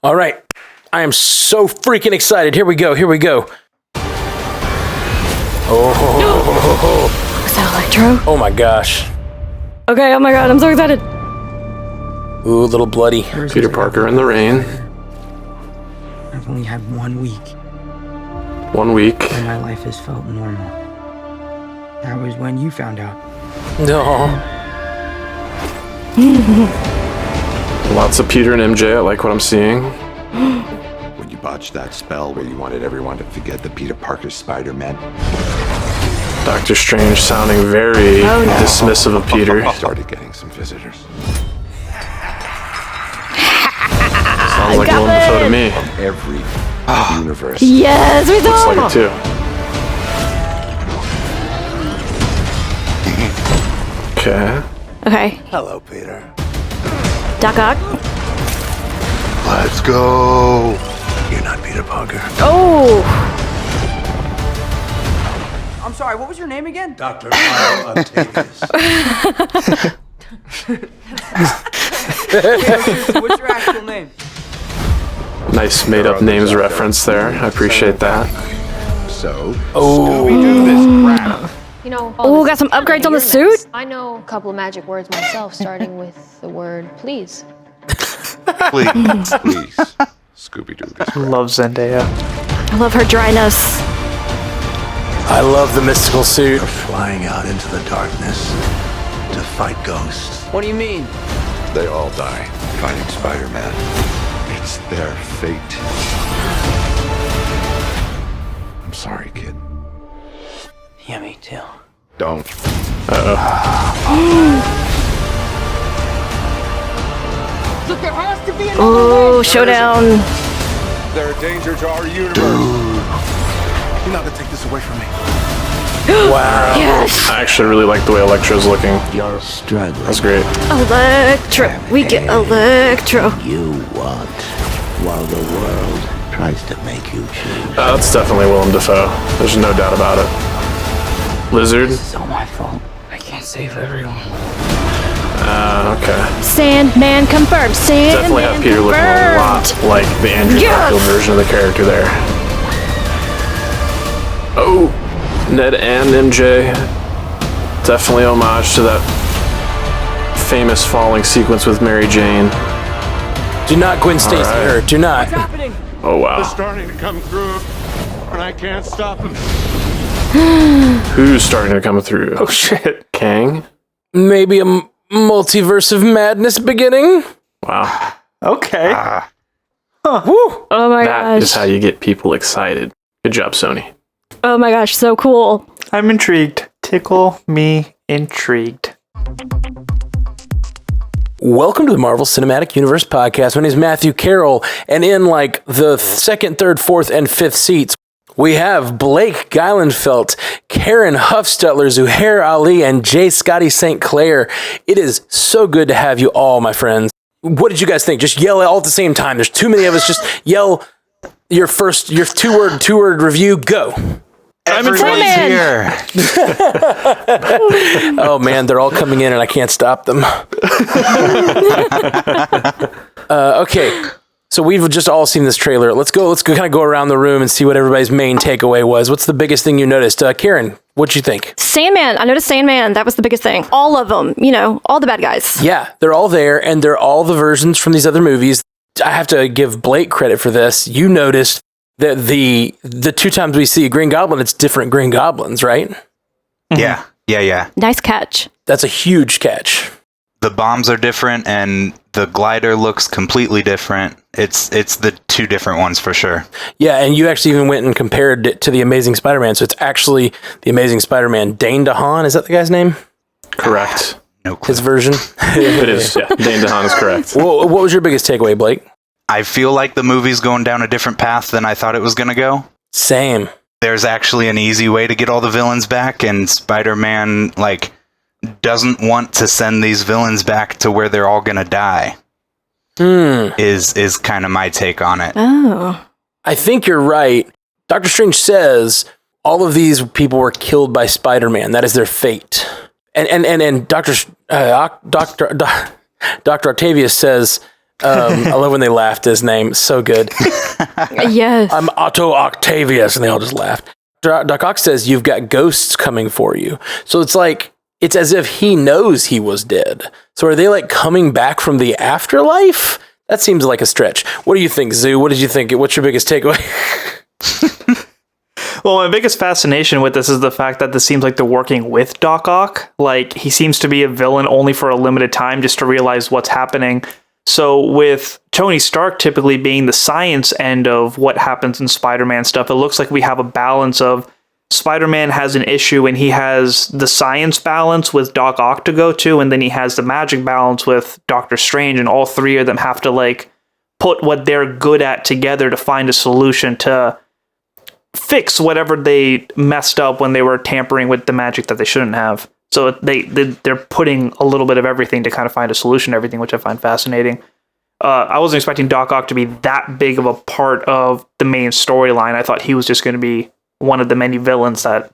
All right. I am so freaking excited. Here we go. Oh. Is that Electro? Oh my gosh. Okay, oh my god, I'm so excited. Ooh, a little bloody. Peter Parker in the rain. I've only had 1 week 1 week. and my life has felt normal. That was when you found out. No. Lots of Peter and MJ. I like what I'm seeing. When you botched that spell where you wanted everyone to forget that Peter Parker's Spider-Man, Doctor Strange sounding very dismissive of Peter. started getting some visitors. Sounds like Willem Dafoe to me. Every universe. Yes, we Looks saw like it too. Okay. Okay, Hello, Peter. Doc Ock. Let's go. You're not Peter Parker. Oh, I'm sorry, what was your name again? Dr. Kyle Octavius. What's your actual name? Nice made-up names reference there. I appreciate that. So, Oh. this crap. You know, oh, got some upgrades on the suit. I know a couple of magic words myself, starting with the word please. Please. Scooby-Doo this crap. Love Zendaya. I love her dryness. I love the mystical suit. Flying out into the darkness to fight ghosts. What do you mean? They all die fighting Spider-Man. It's their fate. I'm sorry, kid. Yeah, me too. Don't. Look, there has to be Oh, showdown. They're a danger to our universe. You're not gonna take this away from me. Wow. Yes. I actually really like the way Electro's looking. You're struggling. That's great. Electro. We get Electro. You want, while the world tries to make you choose. That's definitely Willem Dafoe. There's no doubt about it. Lizard. It's all my fault. I can't save everyone. Okay. Sandman confirmed. Sandman Definitely have Peter looking a lot like the Andrew Garfield version of the character there. Oh, Ned and MJ. Definitely homage to that famous falling sequence with Mary Jane. Do not Gwen Stacy right. her. Do not. Happening. Oh wow. Starting to come through, and I can't stop him. Who's starting to come through? Oh shit. Kang? Maybe a multiverse of madness beginning? Wow. Okay. Woo. Oh my That is gosh. how you get people excited. Good job, Sony. Oh my gosh, so cool. I'm intrigued. Tickle me intrigued. Welcome to the Marvel Cinematic Universe podcast. My name is Matthew Carroll, and in like the second, third, fourth, and fifth seats, we have Blake Geilenfeld, Karen Huffstutler, Zuhair Ali, and J. Scotty St. Clair. It is so good to have you all, my friends. What did you guys think? Just yell all at the same time. There's too many of us. Just yell your two-word review. Go. Everyone's here. Oh man, they're all coming in and I can't stop them. Okay. So we've just all seen this trailer. Let's go kind of go around the room and see what everybody's main takeaway was. What's the biggest thing you noticed? Karen, what'd you think? Sandman. I noticed Sandman. That was the biggest thing. All of them. You know, all the bad guys. Yeah, they're all there and they're all the versions from these other movies. I have to give Blake credit for this. You noticed that the two times we see a Green Goblin, it's different Green Goblins, right? Yeah. Nice catch. That's a huge catch. The bombs are different and the glider looks completely different. It's the two different ones for sure. Yeah, and you actually even went and compared it to The Amazing Spider-Man. So it's actually The Amazing Spider-Man. Dane DeHaan, is that the guy's name? Correct. No clue. His version? It is. Yeah. Dane DeHaan is correct. Well, what was your biggest takeaway, Blake? I feel like the movie's going down a different path than I thought it was going to go. Same. There's actually an easy way to get all the villains back, and Spider-Man, doesn't want to send these villains back to where they're all going to die. Is kind of my take on it. Oh. I think you're right. Doctor Strange says all of these people were killed by Spider-Man. That is their fate. And Dr. Octavius says I love when they laughed his name. So good. Yes. I'm Otto Octavius, and they all just laughed. Doc Ock says, you've got ghosts coming for you. So it's like, it's as if he knows he was dead. So are they like coming back from the afterlife? That seems like a stretch. What do you think, Zoo? What did you think? What's your biggest takeaway? Well, my biggest fascination with this is the fact that this seems like they're working with Doc Ock. Like, he seems to be a villain only for a limited time just to realize what's happening. So with Tony Stark typically being the science end of what happens in Spider-Man stuff, it looks like we have a balance of Spider-Man has an issue and he has the science balance with Doc Ock to go to, and then he has the magic balance with Doctor Strange, and all three of them have to like put what they're good at together to find a solution to fix whatever they messed up when they were tampering with the magic that they shouldn't have. So they're putting a little bit of everything to kind of find a solution to everything, which I find fascinating. I wasn't expecting Doc Ock to be that big of a part of the main storyline. I thought he was just going to be one of the many villains that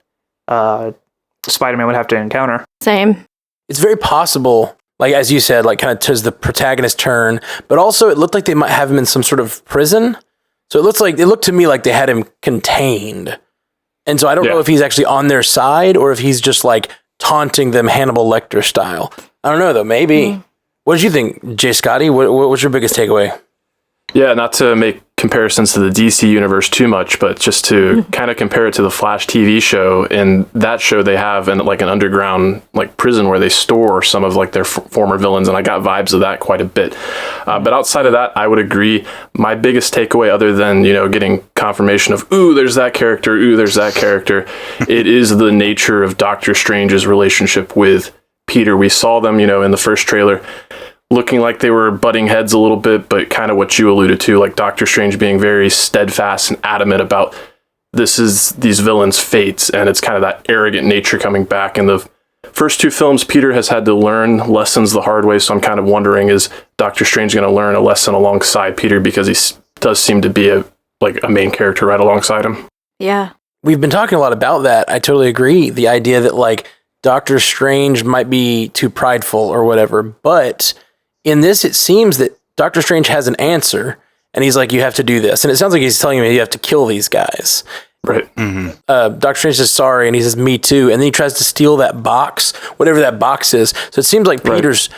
Spider-Man would have to encounter. Same. It's very possible, like as you said, like kind of towards the protagonist turn, but also it looked like they might have him in some sort of prison. So it looked to me like they had him contained. And so I don't know if he's actually on their side or if he's just like taunting them Hannibal Lecter style. I don't know though, maybe. What did you think, Jay Scotty? What was your biggest takeaway? Yeah, not to make comparisons to the DC universe too much, but just to kind of compare it to the Flash TV show. In that show, they have an underground like prison where they store some of like their former villains, and I got vibes of that quite a bit. But outside of that, I would agree. My biggest takeaway, other than getting confirmation of ooh, there's that character, it is the nature of Doctor Strange's relationship with Peter. We saw them, in the first trailer, looking like they were butting heads a little bit, but kind of what you alluded to, like Doctor Strange being very steadfast and adamant about this is these villains' fates, and it's kind of that arrogant nature coming back. In the first two films, Peter has had to learn lessons the hard way, so I'm kind of wondering, is Doctor Strange going to learn a lesson alongside Peter, because he does seem to be a main character right alongside him. Yeah. We've been talking a lot about that. I totally agree. The idea that like Doctor Strange might be too prideful or whatever, but in this, it seems that Doctor Strange has an answer, and he's like, you have to do this. And it sounds like he's telling me you have to kill these guys. Right. Doctor Strange says sorry, and he says, me too. And then he tries to steal that box, whatever that box is. So it seems like Peter's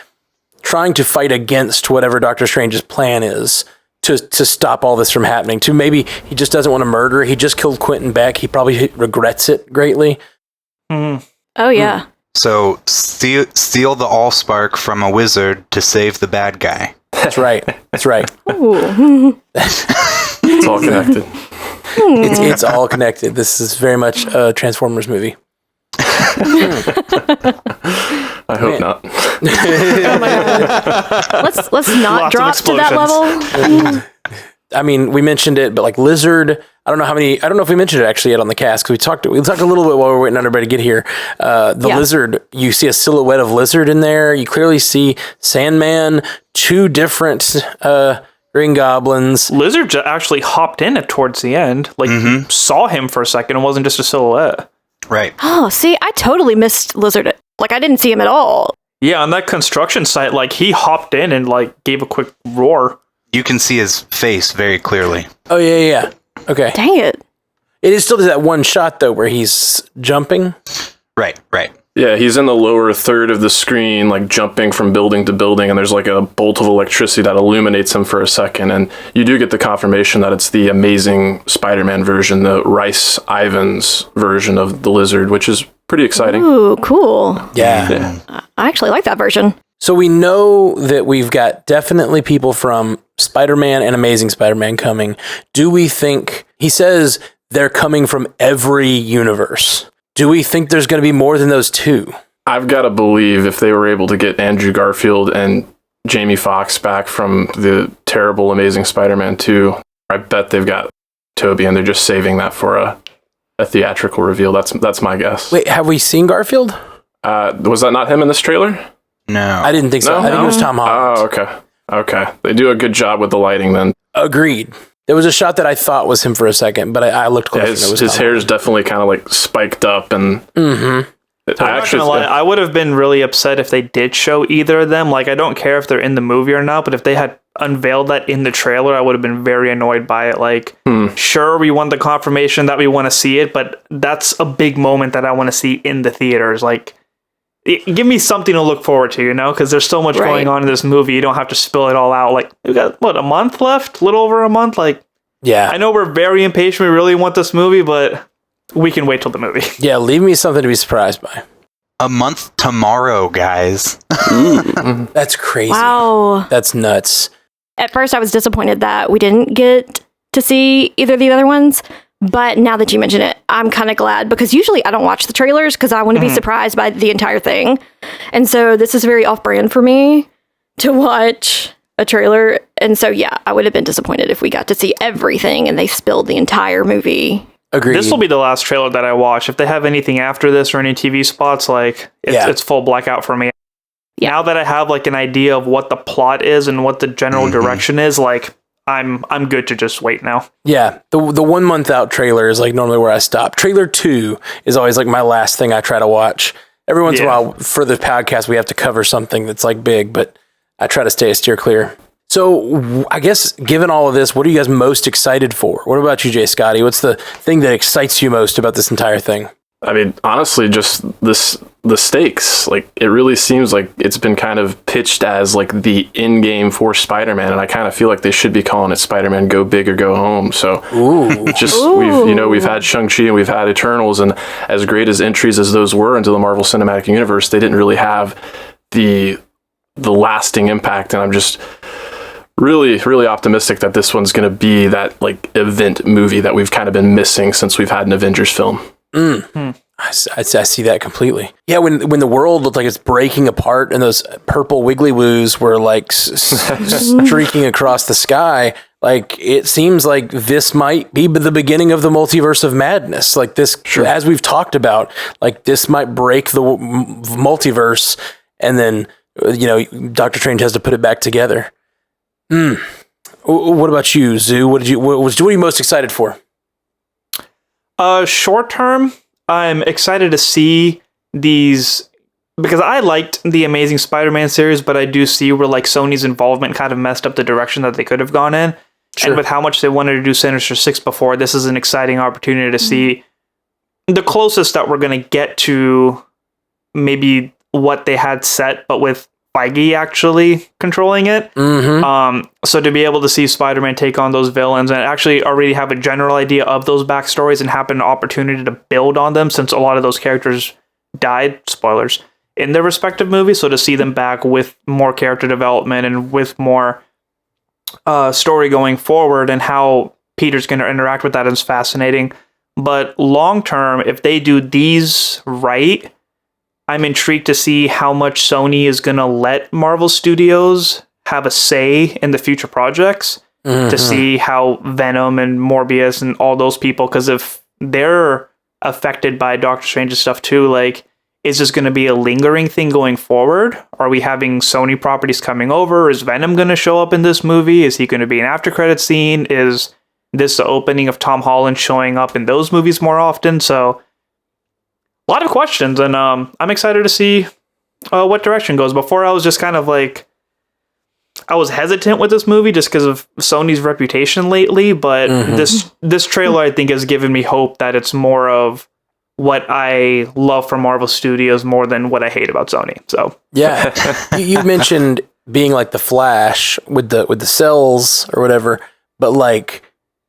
trying to fight against whatever Doctor Strange's plan is to stop all this from happening. To maybe he just doesn't want to murder. He just killed Quentin Beck. He probably regrets it greatly. Oh, yeah. So steal the Allspark from a wizard to save the bad guy. That's right. That's right. It's all connected. It's all connected. This is very much a Transformers movie. I hope not. Oh my God. Let's not Lots drop of to that level. I mean, we mentioned it, but like Lizard, I don't know if we mentioned it actually yet on the cast, because we talked a little bit while we were waiting on everybody to get here. Lizard, you see a silhouette of Lizard in there. You clearly see Sandman, two different Green Goblins. Lizard actually hopped in towards the end. Like, saw him for a second. It wasn't just a silhouette. Right. Oh, see, I totally missed Lizard. Like, I didn't see him at all. Yeah, on that construction site, like, he hopped in and, like, gave a quick roar. You can see his face very clearly. Oh, yeah. Okay. Dang it. It is still that one shot, though, where he's jumping. Right. Yeah, he's in the lower third of the screen, like jumping from building to building, and there's like a bolt of electricity that illuminates him for a second, and you do get the confirmation that it's the Amazing Spider-Man version, the Rhys Ifans version of the Lizard, which is pretty exciting. Ooh, cool. Yeah. I actually like that version. So we know that we've got definitely people from Spider-Man and Amazing Spider-Man coming. Do we think, he says they're coming from every universe. Do we think there's going to be more than those two? I've got to believe if they were able to get Andrew Garfield and Jamie Foxx back from the terrible Amazing Spider-Man 2, I bet they've got Tobey and they're just saving that for a theatrical reveal. That's my guess. Wait, have we seen Garfield? Was that not him in this trailer? No. I didn't think so. No? I think it was Tom Holland. Oh, okay. They do a good job with the lighting then. Agreed. There was a shot that I thought was him for a second, but I looked closer. Yeah, his hair is definitely kind of like spiked up, and I'm not gonna lie, I would have been really upset if they did show either of them. Like, I don't care if they're in the movie or not, but if they had unveiled that in the trailer, I would have been very annoyed by it. Like, sure, we want the confirmation that we want to see it, but that's a big moment that I want to see in the theaters. Like, give me something to look forward to, because there's so much going on in this movie. You don't have to spill it all out. Like, we got, a month left? A little over a month? Like, yeah. I know we're very impatient. We really want this movie, but we can wait till the movie. Yeah, leave me something to be surprised by. A month tomorrow, guys. That's crazy. Wow. That's nuts. At first, I was disappointed that we didn't get to see either of the other ones. But now that you mention it, I'm kind of glad, because usually I don't watch the trailers because I want to be surprised by the entire thing. And so this is very off-brand for me to watch a trailer. And so, yeah, I would have been disappointed if we got to see everything and they spilled the entire movie. Agreed. This will be the last trailer that I watch. If they have anything after this or any TV spots, like, it's full blackout for me. Yeah. Now that I have like an idea of what the plot is and what the general direction is, like, I'm good to just wait now. Yeah, the 1 month out trailer is like normally where I stop. Trailer 2 is always like my last thing I try to watch. Every once in a while for the podcast we have to cover something that's like big, but I try to stay a steer clear. So I guess given all of this, what are you guys most excited for? What about you, Jay Scotty? What's the thing that excites you most about this entire thing? I mean, honestly, just the stakes. Like, it really seems like it's been kind of pitched as like the end game for Spider-Man, and I kind of feel like they should be calling it Spider-Man Go Big or Go Home. So we've had Shang-Chi and we've had Eternals, and as great as entries as those were into the Marvel Cinematic Universe, they didn't really have the lasting impact, and I'm just really, really optimistic that this one's going to be that like event movie that we've kind of been missing since we've had an Avengers film. I see that completely. Yeah, when the world looked like it's breaking apart and those purple wiggly woos were like streaking across the sky, like it seems like this might be the beginning of the multiverse of madness. Like this, as we've talked about, like this might break the multiverse, and then Doctor Strange has to put it back together. What about you, Zoo? What are you most excited for? Short term, I'm excited to see these, because I liked the Amazing Spider-Man series, but I do see where like Sony's involvement kind of messed up the direction that they could have gone in. And with how much they wanted to do Sinister Six before, this is an exciting opportunity to see the closest that we're going to get to maybe what they had set, but with Feige actually controlling it. So to be able to see Spider-Man take on those villains and actually already have a general idea of those backstories and have an opportunity to build on them, since a lot of those characters died, spoilers, in their respective movies. So to see them back with more character development and with more story going forward, and how Peter's going to interact with that is fascinating. But long term, if they do these right, I'm intrigued to see how much Sony is going to let Marvel Studios have a say in the future projects, to see how Venom and Morbius and all those people, because if they're affected by Doctor Strange's stuff too, like, is this going to be a lingering thing going forward? Are we having Sony properties coming over? Is Venom going to show up in this movie? Is he going to be an after credit scene? Is this the opening of Tom Holland showing up in those movies more often? So a lot of questions, and I'm excited to see what direction goes. Before, I was just kind of like, I was hesitant with this movie just because of Sony's reputation lately, but this trailer, I think, has given me hope that it's more of what I love from Marvel Studios more than what I hate about Sony. So yeah, you mentioned being like the Flash with the cells or whatever, but like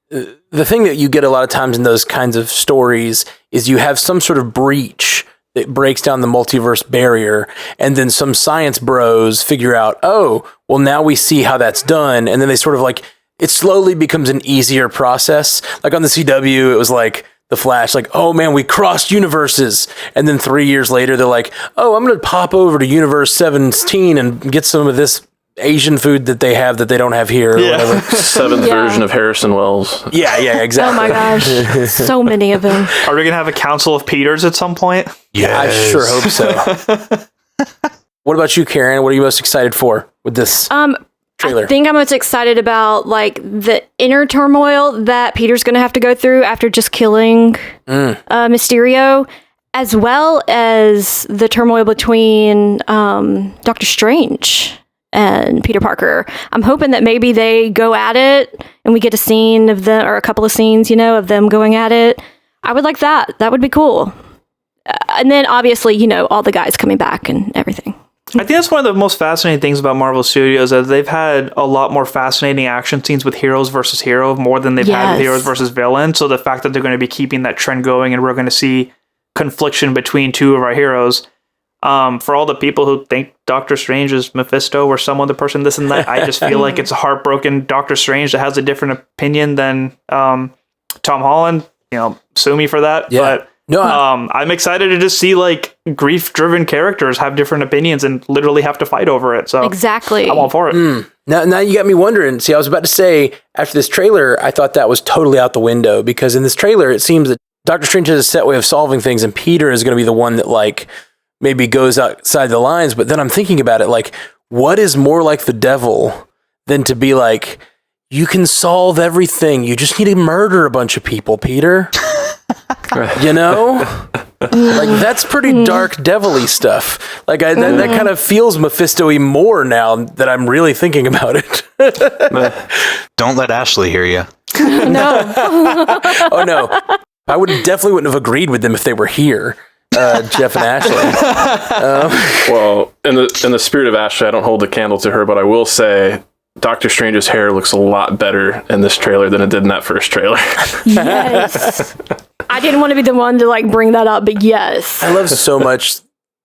the thing that you get a lot of times in those kinds of stories is you have some sort of breach that breaks down the multiverse barrier, and then some science bros figure out, oh, well, now we see how that's done, and then they sort of like, it slowly becomes an easier process. Like on the CW, it was like the Flash, like, oh man, we crossed universes, and then 3 years later, they're like, oh, I'm going to pop over to Universe 17 and get some of this Asian food that they have that they don't have here, or whatever. Seventh version of Harrison Wells. Yeah, exactly. Oh my gosh, so many of them. Are we gonna have a Council of Peters at some point? Yeah, I sure hope so. What about you, Karen? What are you most excited for with this trailer? I think I'm most excited about like the inner turmoil that Peter's gonna have to go through after just killing Mysterio. as well as the turmoil between Doctor Strange and Peter Parker. I'm hoping that maybe they go at it and we get a scene of them, or a couple of scenes, of them going at it. I would like that. That would be cool. And then obviously, all the guys coming back and everything. I think that's one of the most fascinating things about Marvel Studios, that they've had a lot more fascinating action scenes with heroes versus hero, more than they've had with heroes versus villains. So the fact that they're going to be keeping that trend going, and we're going to see confliction between two of our heroes. For all the people who think Doctor Strange is Mephisto or some other person, this and that, I just feel like it's a heartbroken Doctor Strange that has a different opinion than Tom Holland. Sue me for that. Yeah. But I'm excited to just see like grief-driven characters have different opinions and literally have to fight over it. So exactly, I'm all for it. Now you got me wondering. See, I was about to say, after this trailer, I thought that was totally out the window, because in this trailer, it seems that Doctor Strange has a set way of solving things, and Peter is going to be the one that like maybe goes outside the lines. But then I'm thinking about it, like, what is more like the devil than to be like, you can solve everything, you just need to murder a bunch of people, Peter. Like, that's pretty dark, devilly stuff. Like, that kind of feels Mephisto-y more now that I'm really thinking about it. Don't let Ashley hear you. No. Oh no, I definitely wouldn't have agreed with them if they were here, Jeff and Ashley. Well, in the spirit of Ashley, I don't hold the candle to her, but I will say Doctor Strange's hair looks a lot better in this trailer than it did in that first trailer. Yes. I didn't want to be the one to like bring that up, but yes. I love so much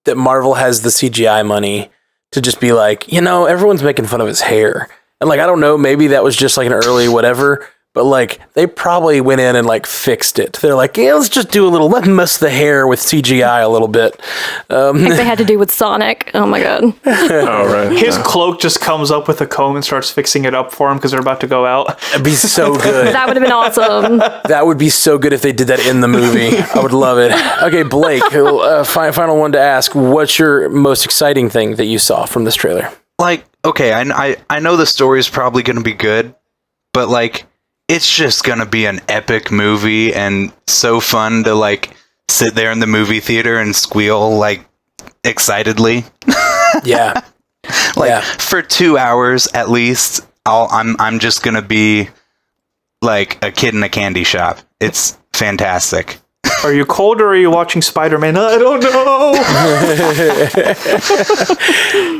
that Marvel has the CGI money to just be like, everyone's making fun of his hair. And like, I don't know, maybe that was just like an early whatever, but like they probably went in and like fixed it. They're like, yeah, let's just do let's mess the hair with CGI a little bit. Like they had to do with Sonic. Oh my God. Oh, right. His cloak just comes up with a comb and starts fixing it up for him because they're about to go out. That'd be so good. That would have been awesome. That would be so good if they did that in the movie. I would love it. Okay, Blake, final one to ask. What's your most exciting thing that you saw from this trailer? Like, okay, I know the story's probably going to be good, but like, it's just going to be an epic movie and so fun to like sit there in the movie theater and squeal like excitedly. Yeah. For 2 hours at least, I'm just going to be like a kid in a candy shop. It's fantastic. Are you cold or are you watching Spider-Man? I don't know.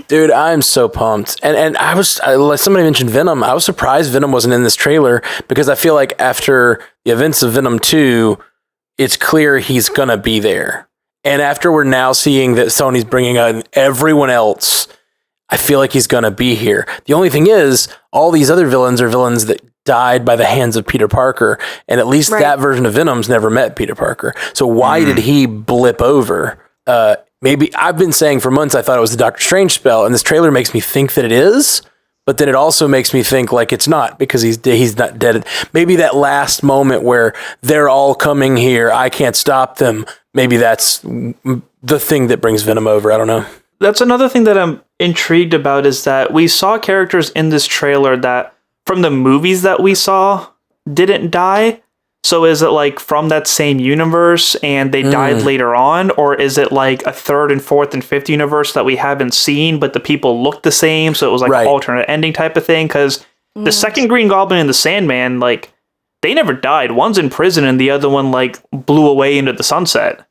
Dude, I'm so pumped. And like somebody mentioned Venom. I was surprised Venom wasn't in this trailer, because I feel like after the events of Venom 2, it's clear he's going to be there. And after we're now seeing that Sony's bringing on everyone else, I feel like he's going to be here. The only thing is, all these other villains are villains that died by the hands of Peter Parker, and at least that version of Venom's never met Peter Parker. So why did he blip over? Maybe I've been saying for months I thought it was the Doctor Strange spell, and this trailer makes me think that it is, but then it also makes me think like it's not, because he's not dead. Maybe that last moment where they're all coming here, I can't stop them. Maybe that's the thing that brings Venom over. I don't know. That's another thing that I'm intrigued about, is that we saw characters in this trailer that from the movies that we saw didn't die. So is it like from that same universe and they died later on? Or is it like a third and fourth and fifth universe that we haven't seen, but the people look the same? So it was like an alternate ending type of thing. Because the second Green Goblin and the Sandman, like, they never died. One's in prison and the other one like blew away into the sunset.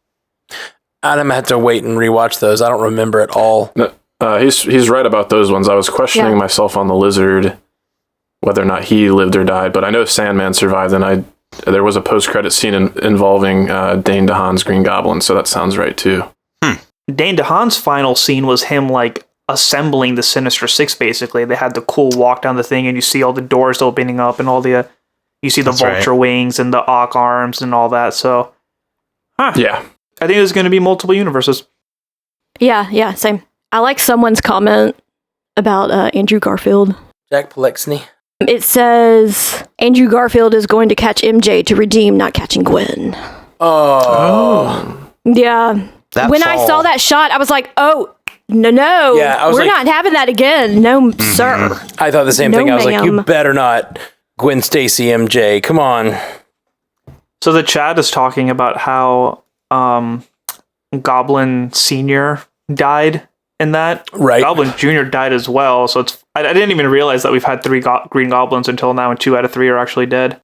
I'm gonna have to wait and rewatch those. I don't remember at all. He's right about those ones. I was questioning myself on the Lizard, whether or not he lived or died, but I know Sandman survived, and there was a post-credit scene involving Dane DeHaan's Green Goblin, so that sounds right too. Dane DeHaan's final scene was him like assembling the Sinister Six. Basically, they had the cool walk down the thing, and you see all the doors opening up, and all the you see the vulture wings and the Ock arms and all that. So, yeah, I think there's going to be multiple universes. Yeah, same. I like someone's comment about Andrew Garfield. Jack Palexny. It says Andrew Garfield is going to catch MJ to redeem not catching Gwen. Oh. Yeah. When I saw that shot, I was like, oh, no. Yeah, we're not having that again. No, sir. I thought the same thing. I was like, you better not Gwen Stacy MJ. Come on. So the chat is talking about how Goblin Senior died in that. Right. Goblin Junior died as well. So I didn't even realize that we've had 3 Green Goblins until now, and 2 out of 3 are actually dead.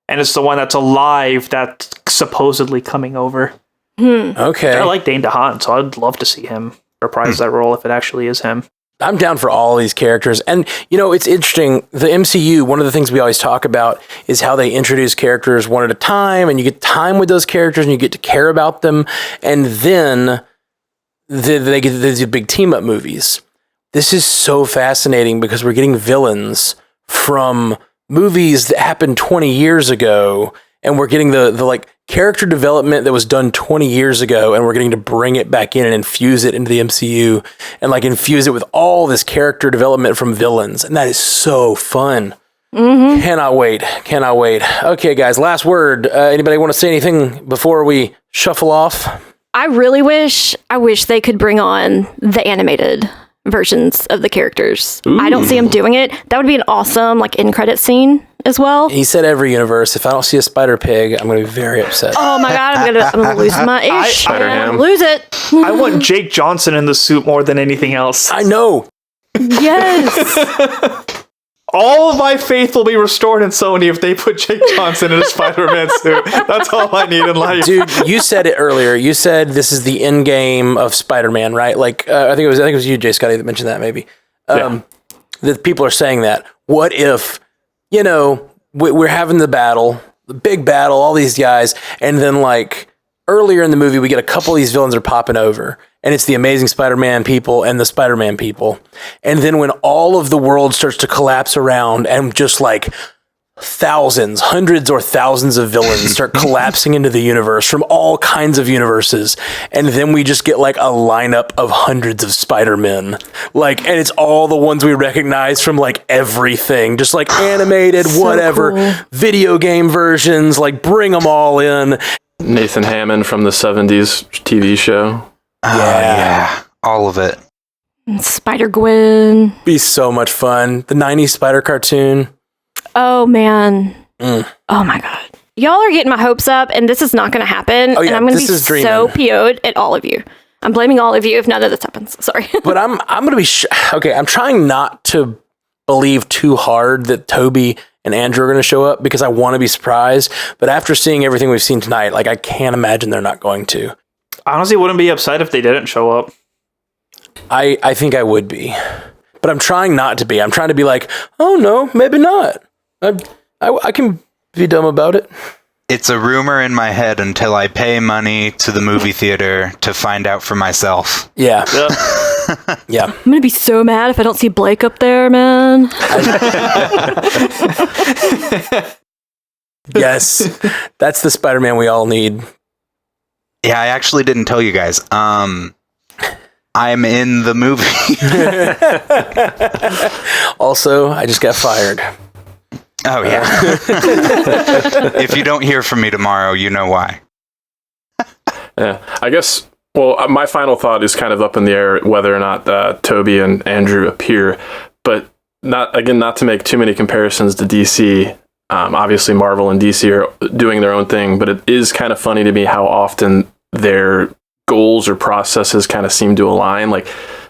And it's the one that's alive that's supposedly coming over. Okay. I like Dane DeHaan, so I'd love to see him reprise that role if it actually is him. I'm down for all these characters. And, it's interesting. The MCU, one of the things we always talk about is how they introduce characters one at a time, and you get time with those characters and you get to care about them. And then they get these big team up movies. This is so fascinating because we're getting villains from movies that happened 20 years ago, and we're getting the like character development that was done 20 years ago, and we're getting to bring it back in and infuse it into the MCU and like infuse it with all this character development from villains. And that is so fun. Cannot wait. Okay, guys, last word. Anybody want to say anything before we shuffle off? I wish they could bring on the animated versions of the characters. I don't see them doing it. That would be an awesome like end credit scene as well. He said every universe. If I don't see a spider pig, I'm going to be very upset. Oh my god, I'm gonna lose my ish. I'm gonna lose it. I want Jake Johnson in the suit more than anything else. I know. Yes. All of my faith will be restored in Sony if they put Jake Johnson in a Spider-Man suit. That's all I need in life. Dude, you said it earlier. You said this is the end game of Spider-Man, right? Like, I think it was you, Jay Scotty, that mentioned that maybe. That people are saying that. What if, we're having the battle, the big battle, all these guys, and then like earlier in the movie, we get a couple of these villains are popping over. And it's the Amazing Spider-Man people and the Spider-Man people. And then when all of the world starts to collapse around and just like hundreds or thousands of villains start collapsing into the universe from all kinds of universes. And then we just get like a lineup of hundreds of Spider-Men. Like, and it's all the ones we recognize from like everything, just like animated, whatever, cool. Video game versions, like bring them all in. Nathan Hammond from the 70s TV show. Yeah, all of it. Spider-Gwen. Be so much fun. The 90s Spider cartoon. Oh, man. Oh, my God. Y'all are getting my hopes up, and this is not going to happen. Oh, yeah, and I'm going to be so PO'd at all of you. I'm blaming all of you if none of this happens. Sorry. But I'm going to be... okay, I'm trying not to believe too hard that Toby and Andrew are going to show up because I want to be surprised. But after seeing everything we've seen tonight, like I can't imagine they're not going to. I honestly wouldn't be upset if they didn't show up. I think I would be. But I'm trying not to be. I'm trying to be like, oh no, maybe not. I can be dumb about it. It's a rumor in my head until I pay money to the movie theater to find out for myself. Yeah. Yeah. I'm going to be so mad if I don't see Blake up there, man. Yes. That's the Spider-Man we all need. Yeah, I actually didn't tell you guys. I'm in the movie. Also, I just got fired. Oh, yeah. If you don't hear from me tomorrow, you know why. Yeah, I guess, well, my final thought is kind of up in the air whether or not Toby and Andrew appear, but not to make too many comparisons to DC. Obviously, Marvel and DC are doing their own thing, but it is kind of funny to me how often their goals or processes kind of seem to align. Like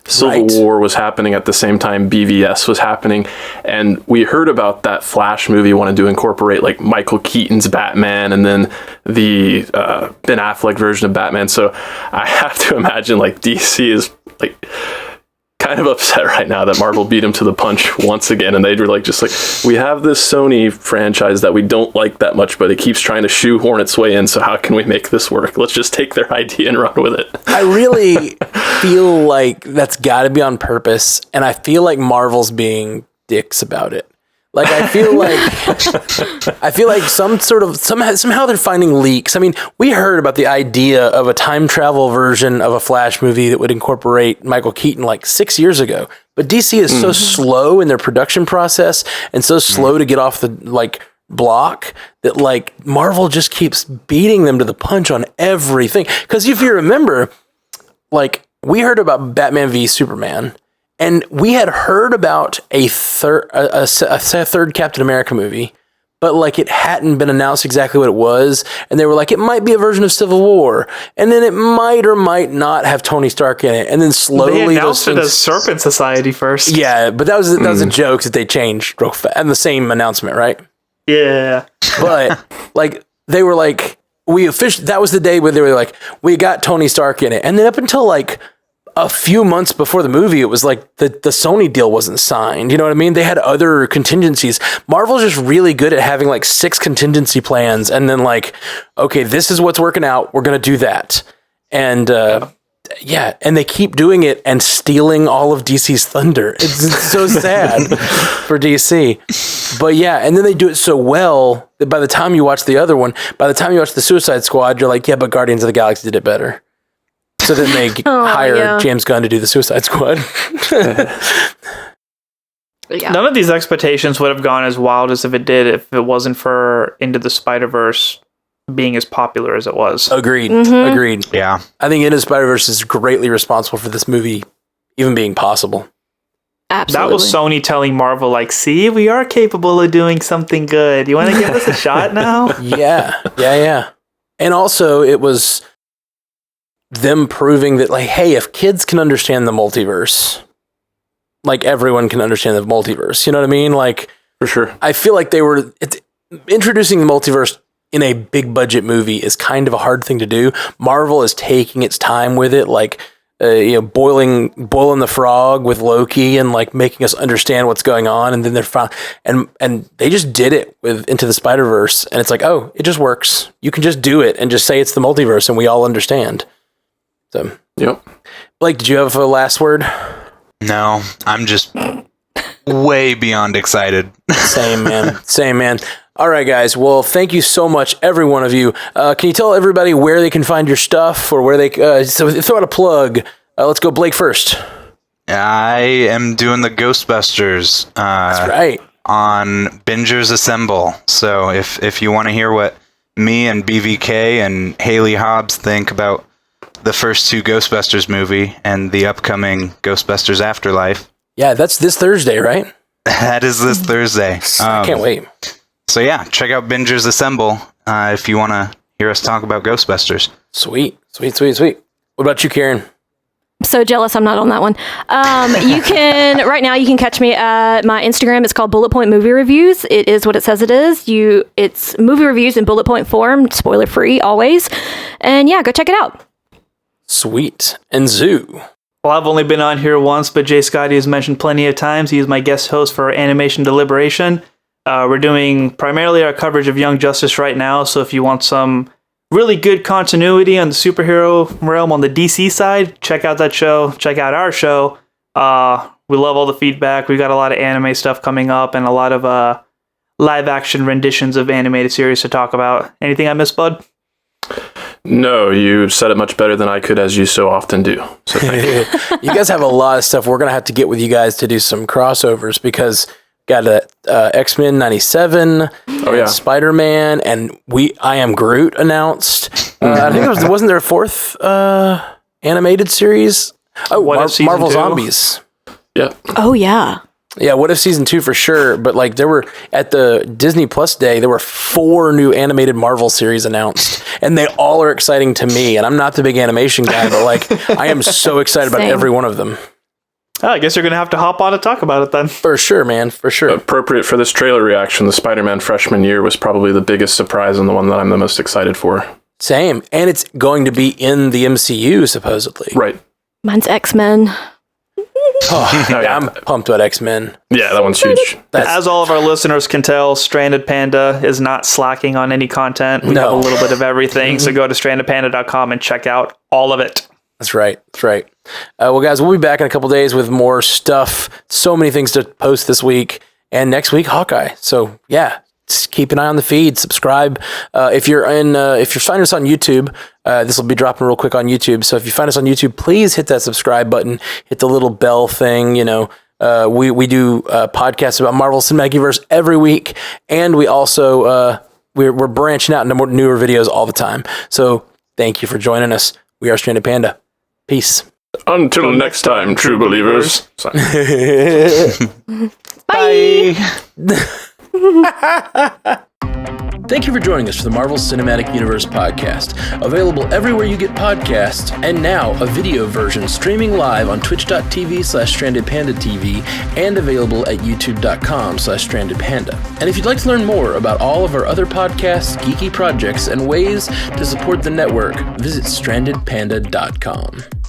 Civil War was happening at the same time BVS was happening, and we heard about that Flash movie wanted to incorporate like Michael Keaton's Batman and then the Ben Affleck version of Batman. So I have to imagine like DC is like kind of upset right now that Marvel beat him to the punch once again, and they were like, just like, we have this Sony franchise that we don't like that much, but it keeps trying to shoehorn its way in, so how can we make this work? Let's just take their idea and run with it. I really feel like that's got to be on purpose, and I feel like Marvel's being dicks about it. Like I feel like somehow they're finding leaks. I mean, we heard about the idea of a time travel version of a Flash movie that would incorporate Michael Keaton like 6 years ago. But DC is so slow in their production process and so slow to get off the like block that like Marvel just keeps beating them to the punch on everything. Because if you remember, like we heard about Batman v Superman. And we had heard about a third Captain America movie, but like it hadn't been announced exactly what it was, and they were like, it might be a version of Civil War, and then it might or might not have Tony Stark in it, and then slowly they announced it as Serpent Society first. Yeah, but that was a joke that they changed real fast, and the same announcement, right? Yeah, but like they were like, that was the day where they were like, we got Tony Stark in it, and then up until like a few months before the movie, it was like the Sony deal wasn't signed. You know what I mean? They had other contingencies. Marvel's just really good at having like 6 contingency plans and then like, okay, this is what's working out. We're going to do that. And yeah, and they keep doing it and stealing all of DC's thunder. It's so sad for DC. But yeah, and then they do it so well that by the time you watch the other one, by the time you watch the Suicide Squad, you're like, yeah, but Guardians of the Galaxy did it better. So then they hire James Gunn to do the Suicide Squad. None of these expectations would have gone as wild as if it wasn't for Into the Spider-Verse being as popular as it was. Agreed. Yeah. I think Into the Spider-Verse is greatly responsible for this movie even being possible. Absolutely. That was Sony telling Marvel, like, see, we are capable of doing something good. You want to give us a shot now? Yeah. And also, it was them proving that, like, hey, if kids can understand the multiverse, like, everyone can understand the multiverse. You know what I mean? Like, for sure. I feel like introducing the multiverse in a big budget movie is kind of a hard thing to do. Marvel is taking its time with it, like, boiling the frog with Loki and like making us understand what's going on, and then they're and they just did it with Into the Spider-Verse, and it's like, oh, it just works. You can just do it and just say it's the multiverse, and we all understand. So, yep. Blake, did you have a last word? No, I'm just way beyond excited. Same, man. All right, guys. Well, thank you so much, every one of you. Can you tell everybody where they can find your stuff, or where they so throw out a plug? Let's go, Blake, first. I am doing the Ghostbusters. That's right. On Bingers Assemble. So if you want to hear what me and BVK and Haley Hobbs think about the first 2 Ghostbusters movie and the upcoming Ghostbusters Afterlife. Yeah, that's this Thursday, right? That is this Thursday. I can't wait. So yeah, check out Bingers Assemble if you want to hear us talk about Ghostbusters. Sweet. What about you, Karen? I'm so jealous I'm not on that one. Right now you can catch me at my Instagram. It's called Bullet Point Movie Reviews. It is what it says it is. It's movie reviews in bullet point form, spoiler free always. And yeah, go check it out. Sweet. And Zoo. Well, I've only been on here once, but Jay Scotty has mentioned plenty of times. He is my guest host for Animation Deliberation. We're doing primarily our coverage of Young Justice right now, so if you want some really good continuity on the superhero realm on the DC side, check out that show. Check out our show. We love all the feedback. We've got a lot of anime stuff coming up and a lot of live-action renditions of animated series to talk about. Anything I missed, bud? No, you said it much better than I could, as you so often do. So thank you. You guys have a lot of stuff. We're going to have to get with you guys to do some crossovers, because got X-Men 97, Spider-Man, and I Am Groot announced. I think wasn't there a 4th animated series? Oh, Marvel 2? Zombies. Yeah. Oh, yeah. Yeah, What If Season 2 for sure, but like there were, at the Disney Plus Day, there were 4 new animated Marvel series announced, and they all are exciting to me, and I'm not the big animation guy, but like I am so excited about every one of them. Oh, I guess you're going to have to hop on and talk about it then. For sure, man, for sure. Appropriate for this trailer reaction, the Spider-Man freshman year was probably the biggest surprise and the one that I'm the most excited for. Same, and it's going to be in the MCU, supposedly. Right. Mine's X-Men. I'm pumped about X-Men. Yeah, that one's huge. As all of our listeners can tell, Stranded Panda is not slacking on any content. We have a little bit of everything, so go to strandedpanda.com and check out all of it. That's right. Well, guys, we'll be back in a couple days with more stuff. So many things to post this week, and next week, Hawkeye. So yeah, just keep an eye on the feed. Subscribe. If you're finding us on YouTube, this will be dropping real quick on YouTube. So if you find us on YouTube, please hit that subscribe button. Hit the little bell thing. You know, we do podcasts about Marvel Cinematic Universe every week, and we also we're branching out into more newer videos all the time. So thank you for joining us. We are Stranded Panda. Peace. Until next time, true believers. Bye. Thank you for joining us for the Marvel Cinematic Universe podcast, available everywhere you get podcasts, and now a video version streaming live on twitch.tv/strandedpandatv and available at youtube.com/strandedpanda. And if you'd like to learn more about all of our other podcasts, geeky projects, and ways to support the network, visit strandedpanda.com.